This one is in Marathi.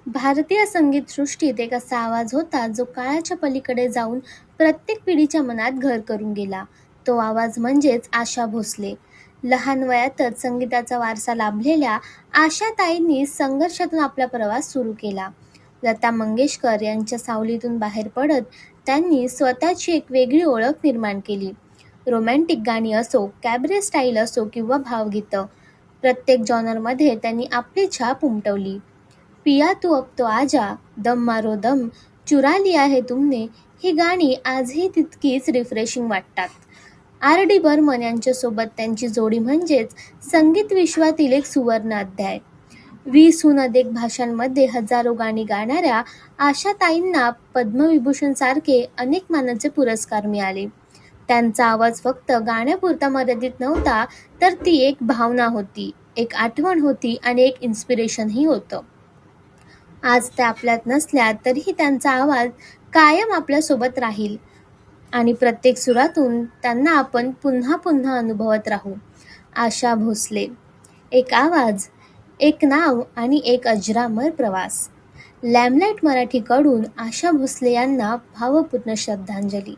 भारतीय संगीतसृष्टीत एक असा आवाज होता जो काळाच्या पलीकडे जाऊन प्रत्येक पिढीच्या मनात घर करून गेला. तो आवाज म्हणजेच आशा भोसले. लहान वयातच संगीताचा वारसा लाभलेल्या आशाताईंनी संघर्षातून आपला प्रवास सुरू केला. लता मंगेशकर यांच्या सावलीतून बाहेर पडत त्यांनी स्वतःची एक वेगळी ओळख निर्माण केली. रोमॅन्टिक गाणी असो, कॅबरे स्टाईल असो किंवा भावगीतं, प्रत्येक जॉनरमध्ये त्यांनी आपली छाप उमटवली. पिया तू अब तो आजा, दम मारो दम, चुरा लिया है तुमने ही गाणी आजही तितकीच रिफ्रेशिंग वाटतात. R.D. बर्मन यांच्यासोबत त्यांची जोडी म्हणजेच संगीत विश्वातील एक सुवर्ण अध्याय. 20हून अधिक भाषांमध्ये हजारो गाणी गाणाऱ्या आशाताईंना पद्मविभूषण सारखे अनेक मानाचे पुरस्कार मिळाले. त्यांचा आवाज फक्त गाण्यापुरता मर्यादित नव्हता, तर ती एक भावना होती, एक आठवण होती आणि एक इन्स्पिरेशनही होतं. आज त्या आपल्यात नसल्या तरीही त्यांचा आवाज कायम आपल्यासोबत राहील आणि प्रत्येक सुरातून त्यांना आपण पुन्हा पुन्हा अनुभवत राहू. आशा भोसले. एक आवाज, एक नाव आणि एक अजरामर प्रवास. लॅमलाईट मराठीकडून आशा भोसले यांना भावपूर्ण श्रद्धांजली.